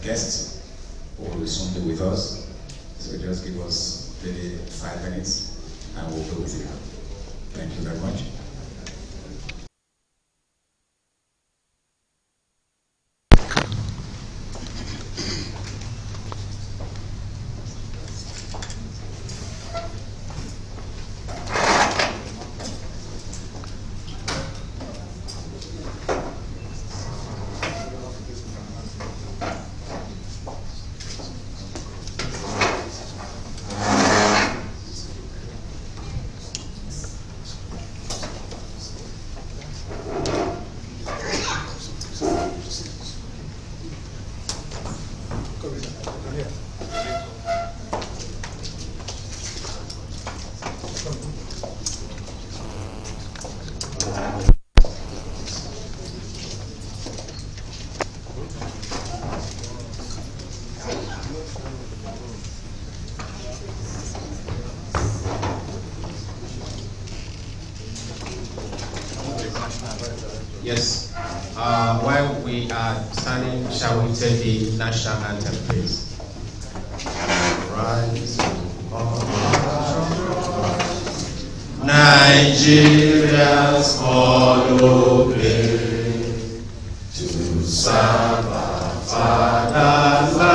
guest who will soon be with us. So just give us maybe 5 minutes and we'll be with you. Thank you very much. Yes. While we are standing, shall we take the national anthem, please? Rise Nigerians all obey to serve our fatherland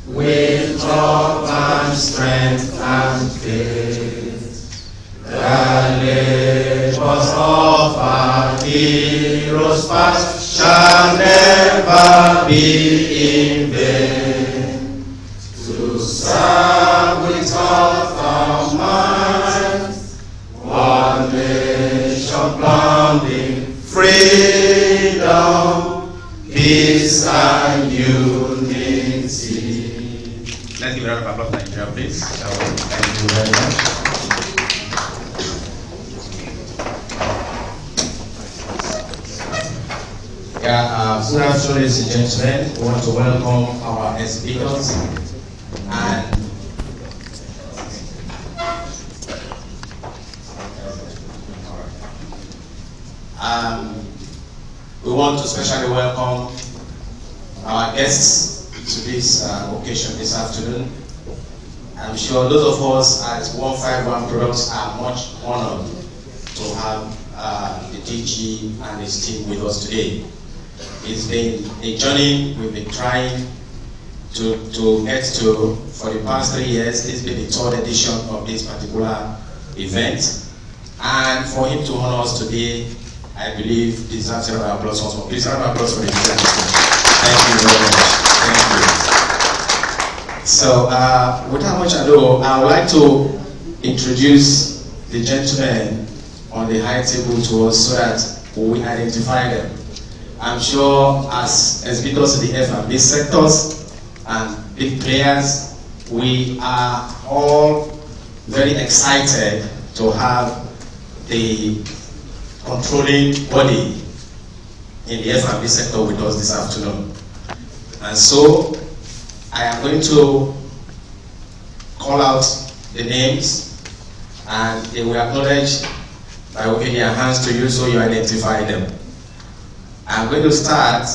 with love and strength and faith. The labors of our heroes past shall never be in vain. To serve with all our might, one nation planting freedom, peace and unity. Let's give a round of applause to Nigeria, please. Thank you very much. Yeah, good afternoon, ladies and gentlemen. We want to welcome our speakers and we want to especially welcome our guests to this occasion this afternoon. I'm sure those of us at 151 Products are much honored to have the DG and his team with us today. It's been a journey we've been trying to get to for the past 3 years. It's been the 3rd edition of this particular event. And for him to honor us today, I believe deserves a round of applause also. Please round of applause for the event. Thank you very much. Thank you. So without much ado, I would like to introduce the gentlemen on the high table to us so that we identify them. I'm sure as speakers of the F&B sectors and big players, we are all very excited to have the controlling body in the F&B sector with us this afternoon. And so I am going to call out the names and they will acknowledge by waving their hands to you so you identify them. I'm going to start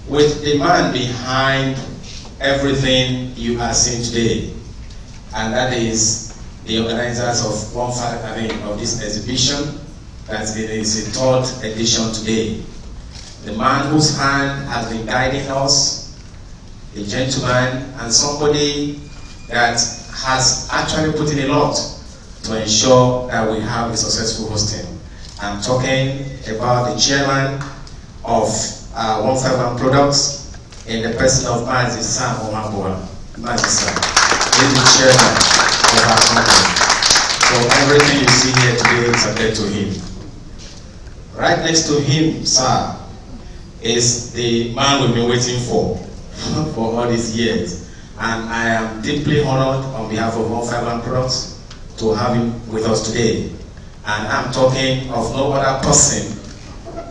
with the man behind everything you are seeing today, and that is the organizers of of this exhibition. That's it is the 3rd edition today. The man whose hand has been guiding us, a gentleman and somebody that has actually put in a lot to ensure that we have a successful hosting. I'm talking about the chairman of 151 Products in the person of Mazi Sam Omagboa. Mazi Sam is the chairman of our company. So everything you see here today is subject to him. Right next to him, sir, is the man we've been waiting for all these years. And I am deeply honored on behalf of 151 Products to have him with us today. And I'm talking of no other person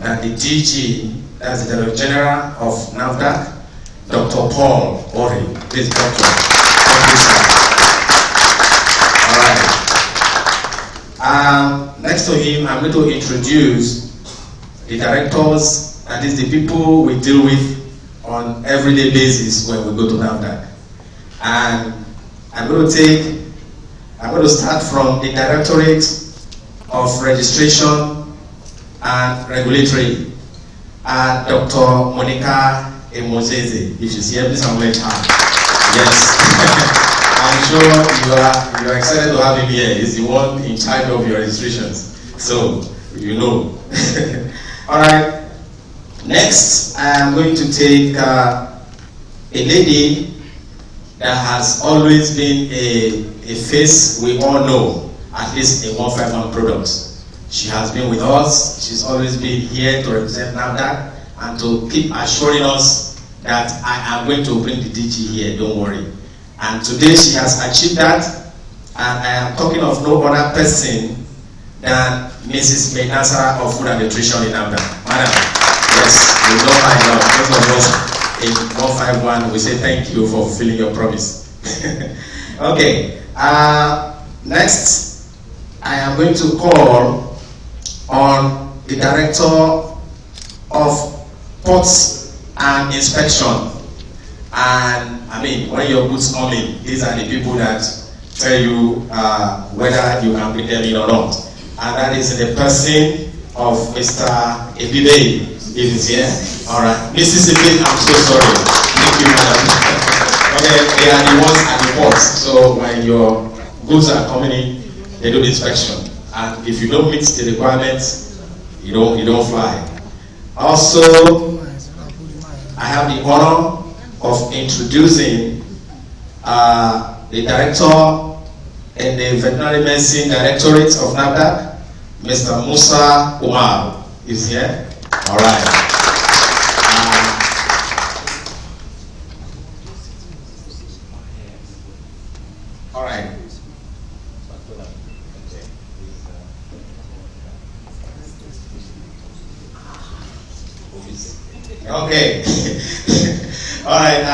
than the DG, that's the Director General of NAFDAC, Dr. Paul Ori. Please, Doctor. Thank you, sir. All right. Next next to him, I'm going to introduce the directors, that is the people we deal with on everyday basis when we go to NAFDAC. And I'm going to start from the Directorate of Registration and Regulatory, Dr. Monica Emozeze. If you see her, please acknowledge her. Yes. I'm sure you are excited to have him here. He's the one in charge of your registrations. So, you know. All right. Next, I am going to take a lady that has always been a face we all know, at least in 151 products. She has been with us. She's always been here to represent NAFDAC and to keep assuring us that I am going to bring the DG here, don't worry. And today she has achieved that, and I am talking of no other person than Mrs. Menasara of Food and Nutrition in NAFDAC. Madam, yes, we know her enough. Those of us in 151, we say thank you for fulfilling your promise. Okay, next, I am going to call on the Director of Ports and Inspection. And I mean, when your goods come in, these are the people that tell you whether you can bring them in or not. And that is the person of Mr. Ebibe. Is it here? All right. Mrs. Ebibe, I'm so sorry. Thank you, madam. Okay, they are the ones at the ports. So when your goods are coming in, they do the inspection. And if you don't meet the requirements, you don't fly. Also, I have the honor of introducing the director in the Veterinary Medicine Directorate of NAFDAC, Mr. Musa Umar, is here. All right. All right. Okay. All right.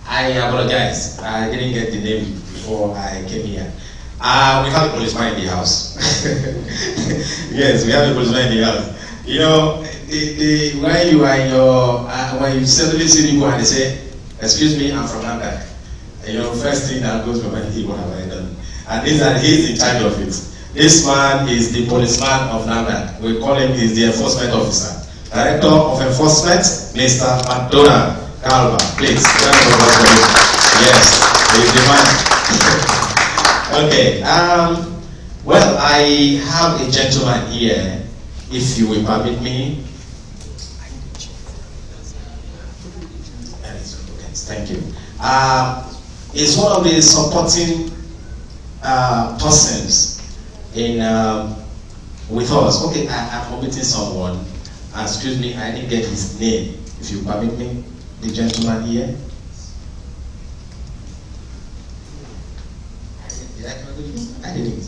I apologize. I didn't get the name before I came here. We have a policeman in the house. Yes, we have a policeman in the house. You know, when you are in your, when you suddenly see people and they say, "Excuse me, I'm from NAFDAC." You know, first thing that goes to my mind is, what have I done? And he's in charge of it. This man is the policeman of NAFDAC. We call him, he's the enforcement officer. Director of Enforcement, Mr. McDonald Calva. Please, yes, he's the man. Okay, well, I have a gentleman here, if you will permit me. Thank you. He's one of the supporting persons in with us. Okay, I'm omitting someone. Excuse me, I didn't get his name. If you permit me, the gentleman here. I didn't.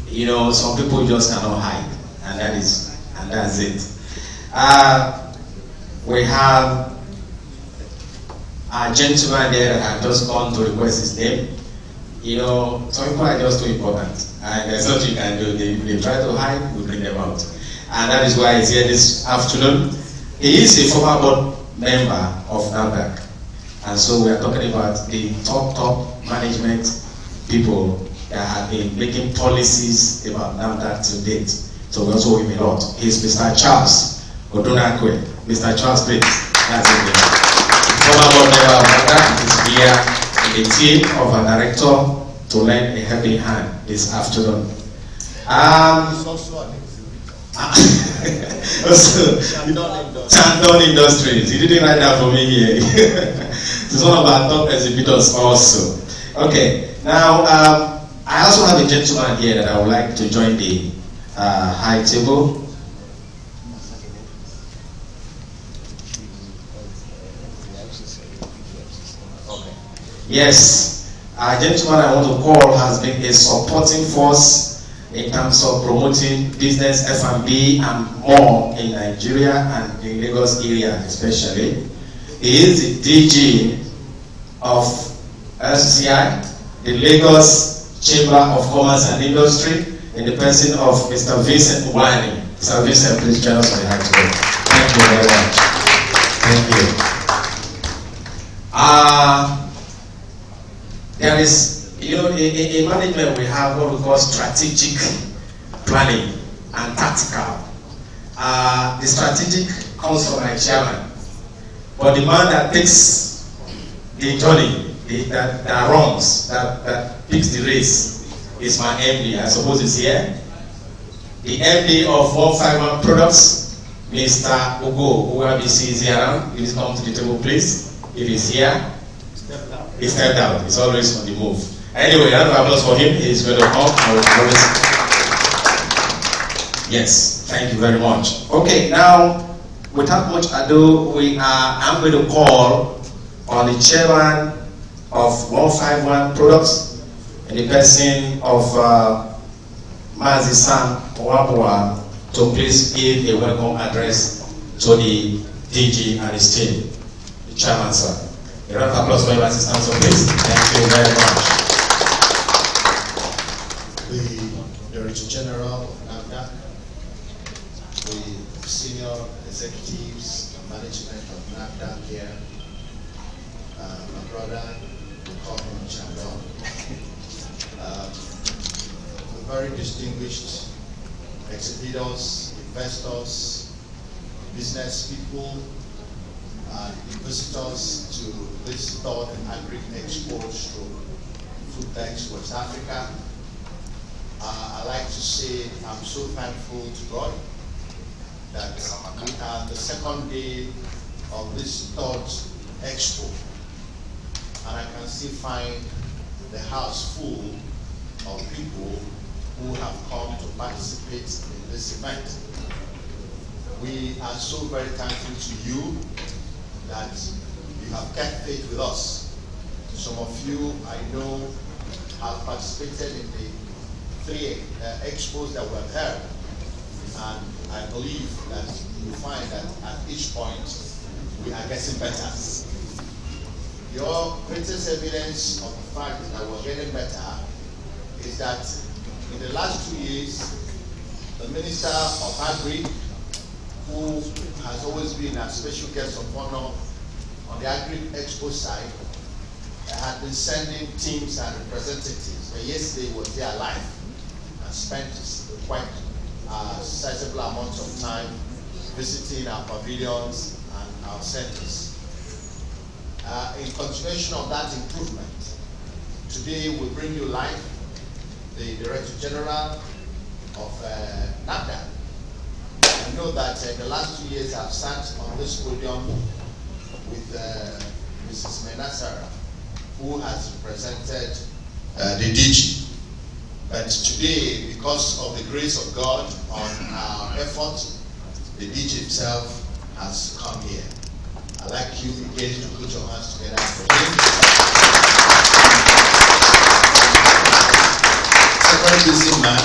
You know, some people just cannot hide, and that's it. We have a gentleman there that I've just gone to request his name. You know, some people are just too important, and there's nothing you can do. They try to hide, we bring them out. And that is why he's here this afternoon. He is a former board member of NAFDAC. And so we are talking about the top management people that have been making policies about NAFDAC to date. So we also owe him a lot. He's Mr. Charles Odunakwe. Mr. Charles, please. That's it. Former board member of NAFDAC is here in the team of our director to lend a helping hand this afternoon. Chandon Industries. He didn't write that for me here. He's one of our top exhibitors also. Okay, now I also have a gentleman here that I would like to join the high table. Okay. Yes, a gentleman I want to call has been a supporting force in terms of promoting business, F&B, and more in Nigeria and in Lagos area especially. He is the DG of LCCI, the Lagos Chamber of Commerce and Industry, in the person of Mr. Vincent Wani. Mr. Vincent, please join us on the high today. Thank you very much. Thank you. There is, in management we have what we call strategic planning and tactical. The strategic comes from my chairman, but the man that takes the journey, that runs, that picks the race, is my MD. I suppose he's here. The MD of 151 Products, Mr. Ugo, ORBC, is here around. Please come to the table, please. If he's here, he stepped out. He's always on the move. Anyway, another applause for him. He's going to come. Yes, thank you very much. Okay, now, without much ado, I'm going to call on the chairman of 151 Products, in the person of Mazi Sam Owabua, to please give a welcome address to the DG and his team. The chairman, sir. A round of applause for your assistance, so please. Thank you very much. The Director General of NAFDAC, the senior executives and management of NAFDAC here, my brother, we call him Chandon, the very distinguished exhibitors, investors, business people, visitors to this third Agri-Expo Foodtex West Africa. I like to say I'm so thankful to God that we are the second day of this third expo, and I can still find the house full of people who have come to participate in this event. We are so very thankful to you that you have kept faith with us. Some of you, I know, have participated in the 3 expos that were held, and I believe that you find that at each point we are getting better. Your greatest evidence of the fact that we're getting better is that in the last 2 years, the Minister of Agri, who has always been a special guest of honor on the Agri-Expo side, had been sending teams and representatives. But yesterday was there live and spent quite a sizable amount of time visiting our pavilions and our centers. In continuation of that improvement, today we bring you live the Director General of NAFDAC. I know that the last 2 years I've sat on this podium with Mrs. Menasara, who has represented the DG. But today, because of the grace of God on our effort, the DG himself has come here. I'd like you again to put your hands together for him. It's a very busy man.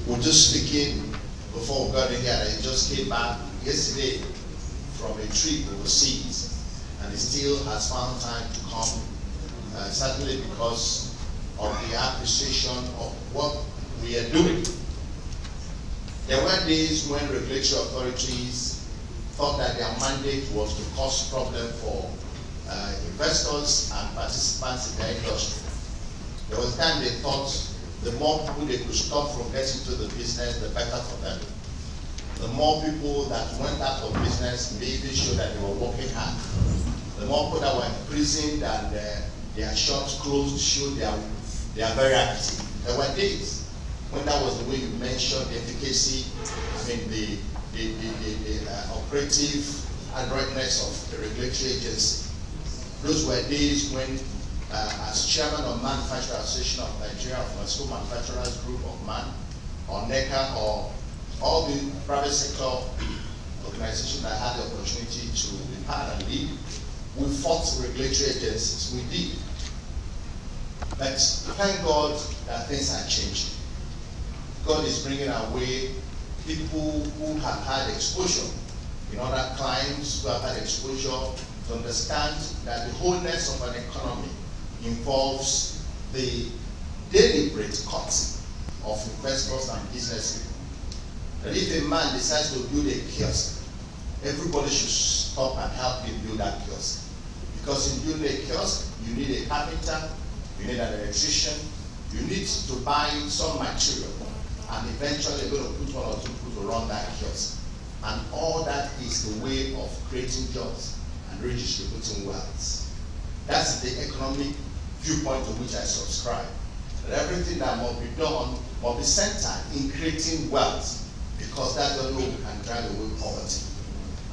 We're just speaking before we got in here that he just came back yesterday from a trip overseas, and he still has found time to come, certainly because of the appreciation of what we are doing. There were days when regulatory authorities thought that their mandate was to cause problem for investors and participants in the industry. There was a time they thought the more people they could stop from getting to the business, the better for them. The more people that went out of business made sure that they were working hard. The more people that were imprisoned and their shops closed showed they are very active. There were days when that was the way you mentioned the efficacy, the operative adroitness of the regulatory agency. Those were days when, as chairman of Manufacturer Association of Nigeria, Pharmaceutical Manufacturers Group of Man, or NECA, or all the private sector organizations that had the opportunity to be part and lead, we fought regulatory agencies. We did. But thank God that things are changing. God is bringing our way people who have had exposure in other clients who have had exposure to understand that the wholeness of an economy involves the deliberate cutting of investors and business people. That if a man decides to build a kiosk, everybody should stop and help him build that kiosk. Because in building a kiosk, you need a carpenter, you need an electrician, you need to buy some material, and eventually you're going to put one or two people to run that kiosk. And all that is the way of creating jobs and redistributing wealth. That's the economic viewpoint to which I subscribe. That everything that must be done must be centered in creating wealth, because that's the way we can drive away poverty.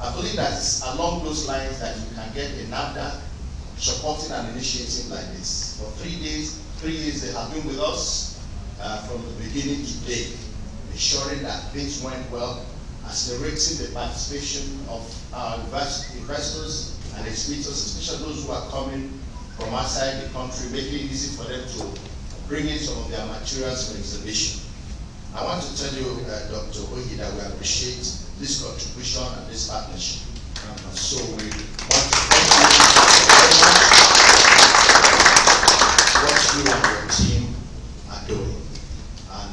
I believe that it's along those lines that you can get a NAFDAC supporting an initiative like this. For 3 days, 3 years they have been with us from the beginning to date, ensuring that things went well, accelerating the participation of our investors and exhibitors, especially those who are coming from outside the country, making it easy for them to bring in some of their materials for exhibition. I want to tell you, Dr. Ohi, that we appreciate this contribution and this partnership. And so we want to thank you very much for what you and your team are doing. And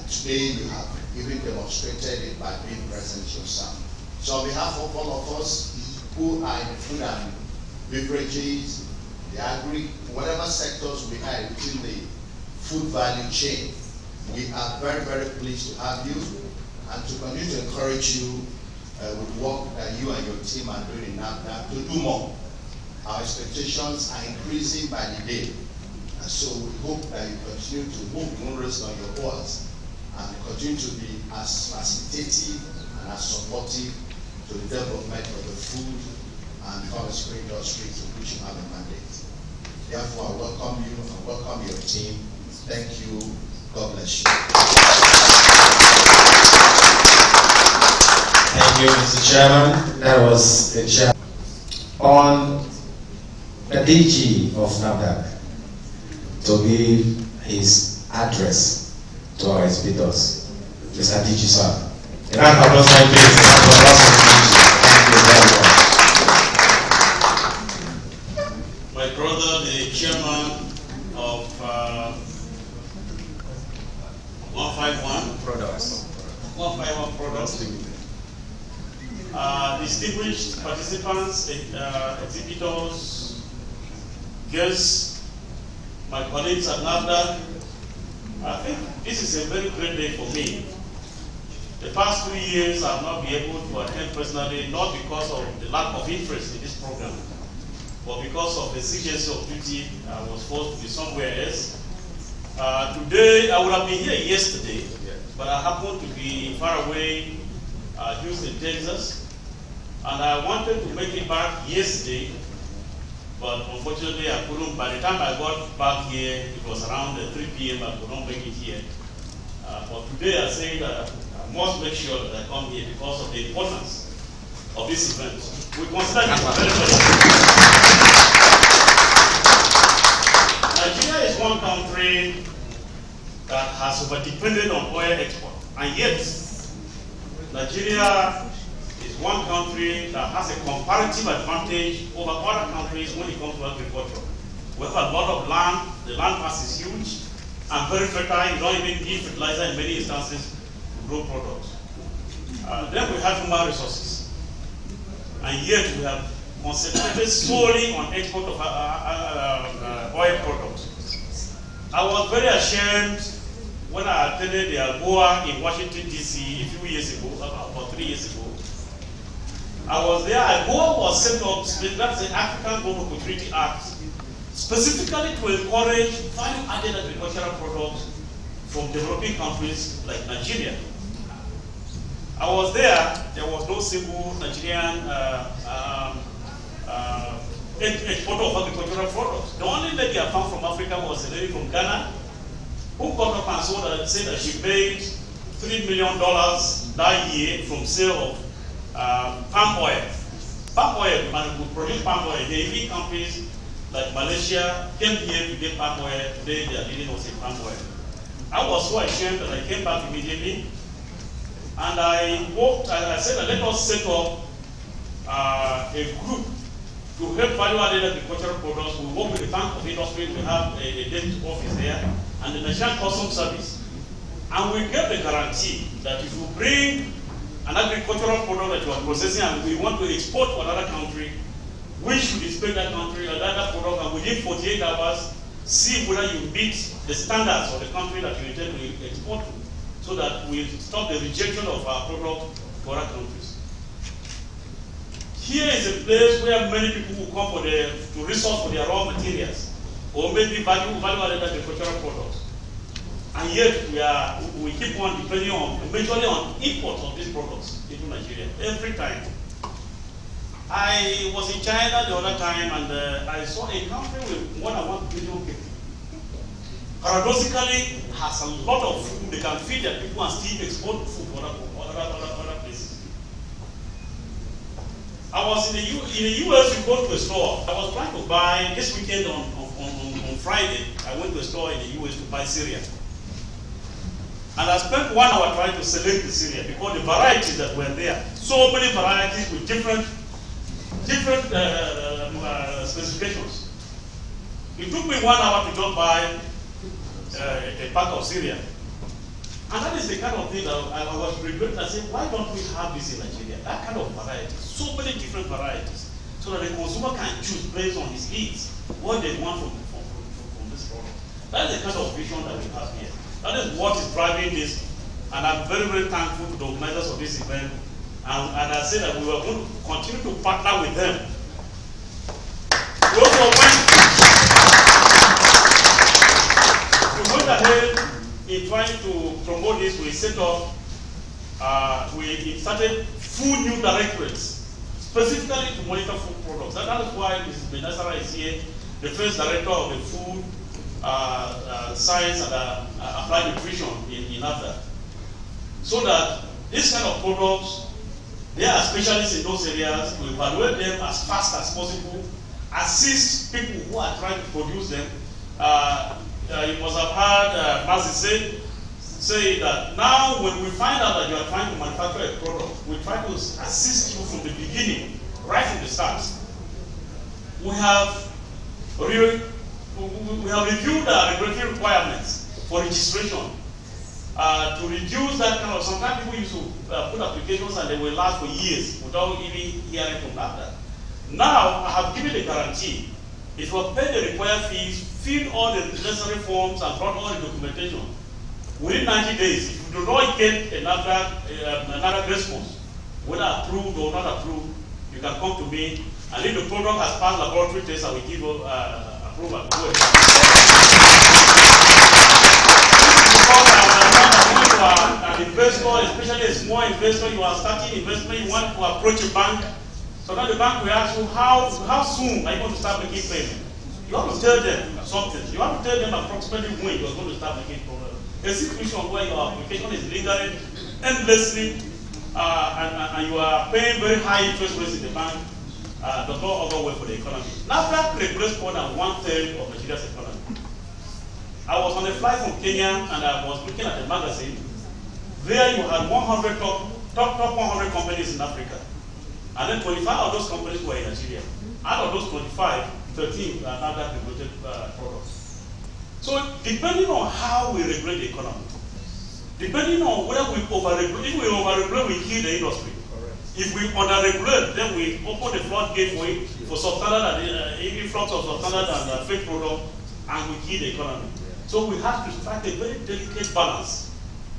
today you have even demonstrated it by being present yourself. So on behalf of all of us who are in the food and beverages, the agri, whatever sectors we are within the food value chain, we are very, very pleased to have you and to continue to encourage you with work that you and your team are doing in NAFDAC to do more. Our expectations are increasing by the day. And so we hope that you continue to move the moonrest on your oars and continue to be as facilitative and as supportive to the development of the food and forestry industry to which you have a mandate. Therefore, I welcome you and welcome your team. Thank you. God bless you. Thank you, Mr. Chairman. That was the chair. On the DG of NAFDAC to give his address to our exhibitors. Mr. DG, sir. A round of applause, my please. Thank you very much. My brother, the chairman of 151 Products. 151 Products. Distinguished participants, exhibitors, guests, my colleagues at NAFDAC, I think this is a very great day for me. The past 2 years I have not been able to attend personally, not because of the lack of interest in this program, but because of the exigency of duty. I was forced to be somewhere else. Today, I would have been here yesterday, but I happened to be far away, Houston, Texas, and I wanted to make it back yesterday, but unfortunately I couldn't. By the time I got back here, it was around 3 p.m. I could not make it here. But today I say that I must make sure that I come here because of the importance of this event. We consider it very Nigeria is one country that has over-depended on oil export, and yet Nigeria is one country that has a comparative advantage over other countries when it comes to agriculture. We have a lot of land, the land mass is huge and very fertile. You don't even need fertilizer in many instances to grow products. Then we have human resources, and yet we have concentrated solely on export of oil products. I was very ashamed when I attended the AGOA in Washington, D.C. a few years ago, about 3 years ago. I was there. AGOA was set up, that's the African Growth Opportunity Act, specifically to encourage value-added agricultural products from developing countries like Nigeria. I was there. There was no single Nigerian exporter of agricultural products. The only lady I found from Africa was a lady from Ghana who got up and said that she made $3 million that year from sale of palm oil. Palm oil, and we produce palm oil. The Indian countries like Malaysia came here to get palm oil. Today they are dealing with palm oil. I was so ashamed that I came back immediately, and I worked and I said, let us set up a group to help value-added agricultural products. We work with the Bank of Industry. We have a debt office there, and the National Customs Service. And we get the guarantee that if you bring an agricultural product that you are processing and we want to export to another country, we should inspect that country or that product, and within 48 hours, see whether you meet the standards of the country that you intend to export to, so that we stop the rejection of our product to other countries. Here is a place where many people will come to resource for their raw materials, or maybe value-added agricultural products. And yet we keep on depending on, majorly on imports of these products into Nigeria every time. I was in China the other time, and I saw a country with more than 1 billion people. Paradoxically, has a lot of food. They can feed their people and still export food to other places. I was in the US. You go to a store. I was trying to buy this weekend on Friday. I went to a store in the US to buy cereal. And I spent 1 hour trying to select the cereal because the varieties that were there, so many varieties with different specifications. It took me 1 hour to just buy a pack of cereal. And that is the kind of thing that I was regretting. I said, why don't we have this in Nigeria? That kind of variety, so many different varieties, so that the consumer can choose based on his needs what they want from this product. That is the kind of vision that we have here. That is what is driving this, and I'm very, very thankful to the organizers of this event. And I said that we were going to continue to partner with them. We also went ahead in trying to promote this. We set up, we started food new directorates, specifically to monitor food products. That is why Mrs. Benasara is here, the first director of the food science and applied nutrition in AFDA. So that this kind of products, they are specialists in those areas, to evaluate them as fast as possible, assist people who are trying to produce them. You must have heard Mazi say that now when we find out that you are trying to manufacture a product, we try to assist you from the beginning, right from the start. We have reviewed the regulatory requirements for registration to reduce that kind of. Sometimes people used to put applications and they will last for years without even hearing from AFDA. Now I have given a guarantee. If you pay the required fees, fill all the necessary forms, and brought all the documentation, within 90 days, if you do not get another response, whether approved or not approved, you can come to me, and if the product has passed laboratory tests, I will give you approval. An investor, especially a small investor, you are starting investment, you want to approach a bank. So now the bank will ask you, how soon are you going to start making payment? You have to tell them something. You have to tell them approximately when you are going to start making payment. A situation where your application is lingering endlessly and you are paying very high interest rates in the bank does not offer well for the economy. Now that regulates more than 1/3 of Nigeria's economy. I was on a flight from Kenya and I was looking at a magazine. There you had 100 top 100 companies in Africa. And then 25 of those companies were in Nigeria. Out of those 25, 13 are now that regulated products. So depending on how we regulate the economy, depending on whether we over-regulate, if we over-regulate, we kill the industry. If we under-regulate, then we open the floodgate for substandard and influx of substandard and fake products, and we kill the economy. So we have to strike a very delicate balance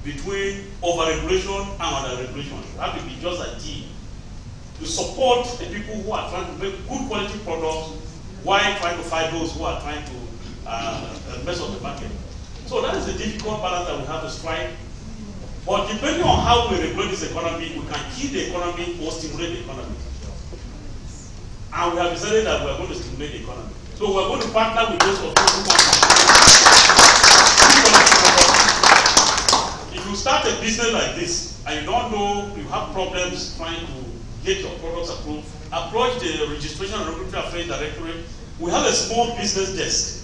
between over-regulation and under-regulation. You have to be just a team to support the people who are trying to make good quality products while trying to fight those who are trying to mess up the market. So that is the difficult balance that we have to strike. But depending on how we regulate this economy, we can kill the economy or stimulate the economy. And we have decided that we are going to stimulate the economy. So we are going to partner with those of those who want to. If you start a business like this and you don't know, you have problems trying to get your products approved, approach the Registration and Regulatory Affairs Directorate. We have a small business desk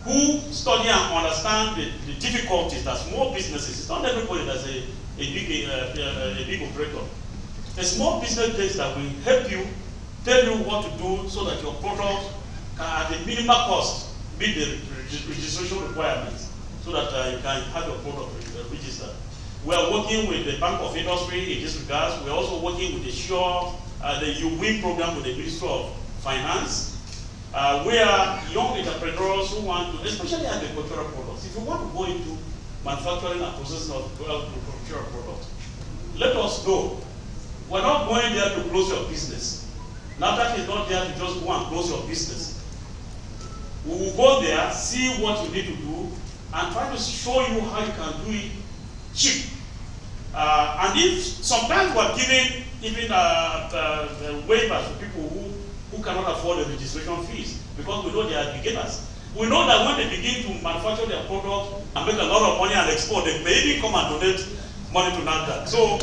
who study and understand the difficulties that small businesses, it's not everybody that's a big operator. A small business desk that will help you tell you what to do so that your product can, at a minimal cost, meet the registration requirements, so that you can have your product registered. We are working with the Bank of Industry in this regard. We are also working with the the WIN program with the Ministry of Finance. We are young entrepreneurs who want to, especially agricultural products. If you want to go into manufacturing and processing of agricultural products, let us go. We're not going there to close your business. NAFDAC is not there to just go and close your business. We will go there, see what you need to do, and try to show you how you can do it cheap. And if sometimes we're giving even waivers to people who cannot afford the registration fees, because we know they are beginners. We know that when they begin to manufacture their product and make a lot of money and export, they may even come and donate money to NAFDAC. So,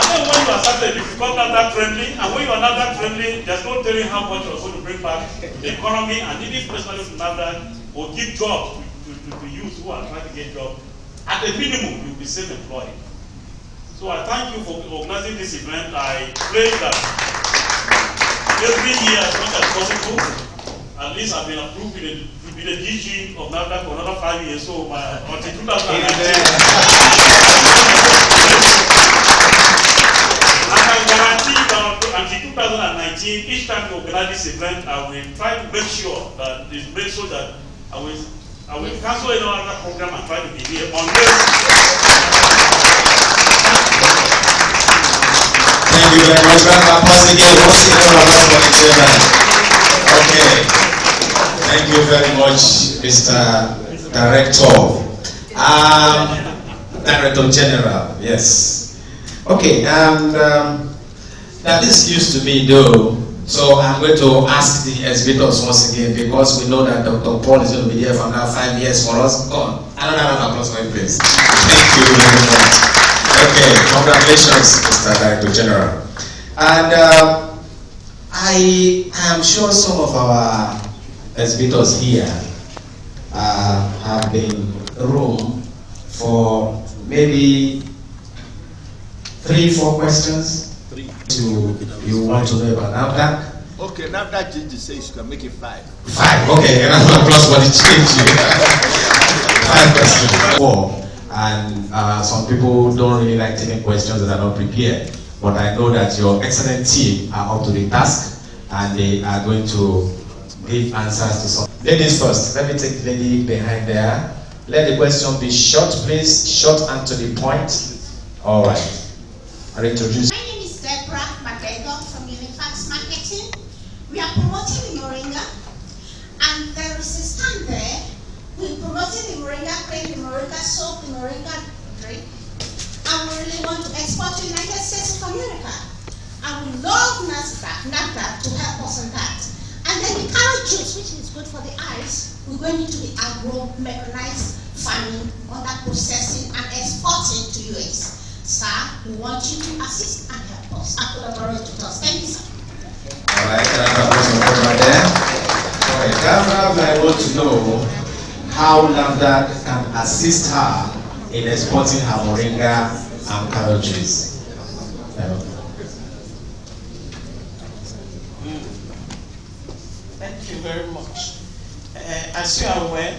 and then when you are started, you become NAFDAC friendly, and when you are NAFDAC friendly, there's no telling how much you're going to bring back to the economy, and even especially to NAFDAC, or give jobs to youth who are trying to get jobs. At a minimum, you'll be self-employed. So I thank you for organizing this event. I pray that every year as much as possible, at least I've been approved to be the DG of NAFDAC for another 5 years, so until 2019. I can guarantee that until 2019, each time we organize this event, I will try to make sure that it's made so that I will cancel any other program and try to be here unless. Thank you very much. Okay. Thank you very much, Mr. Director. Director General, yes. Okay, and now this used to be though, so I'm going to ask the exhibitors once again, because we know that Dr. Paul is going to be here for now 5 years for us. Go on. Another round of applause for him, please. Thank you very much. Okay, congratulations, Mr. Director General. And I am sure some of our exhibitors here have been room for maybe 3-4 questions. You want to know about NAFDAC? Okay, NAFDAC change says you can make it 5. 5, okay, and I'm plus for the change. 5 questions. 4, and some people don't really like taking questions that are not prepared. But I know that your excellent team are up to the task, and they are going to give answers to some. Ladies first. Let me take the lady behind there. Let the question be short, please. Short and to the point. All right. I'll introduce. From Unifax Marketing. We are promoting the moringa, and there is a stand there. We're promoting the moringa cream, the moringa soap, the moringa drink, and we really want to export to the United States of America. And we love NAFDAC to help us on that. And then the carrot juice, which is good for the eyes, we're going into the agro-mechanized farming, under processing and exporting to US. Sir, we want you to assist and help us and collaborate with us. Thank you, sir. All right, right there. All right, I want to know how NAFDAC can assist her in exporting her moringa and carrot juice. Thank you very much. As you are aware,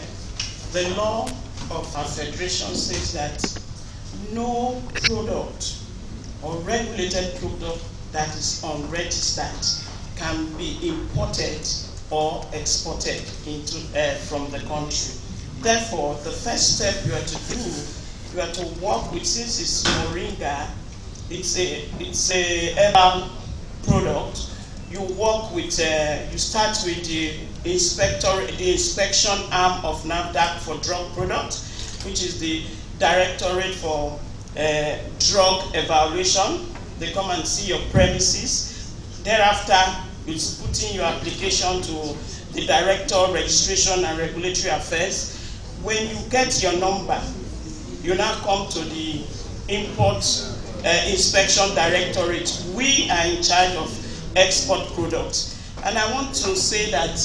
the law of our federation says that no product or regulated product that is unregistered can be imported or exported into from the country. Therefore, the first step you are to do, you are to work with, since it's moringa, it's a herbal product. You work with, you start with the inspection arm of NAFDAC for drug products, which is the Directorate for Drug Evaluation. They come and see your premises. Thereafter, it's putting your application to the Director, Registration and Regulatory Affairs. When you get your number, you now come to the Import Inspection Directorate. We are in charge of export products. And I want to say that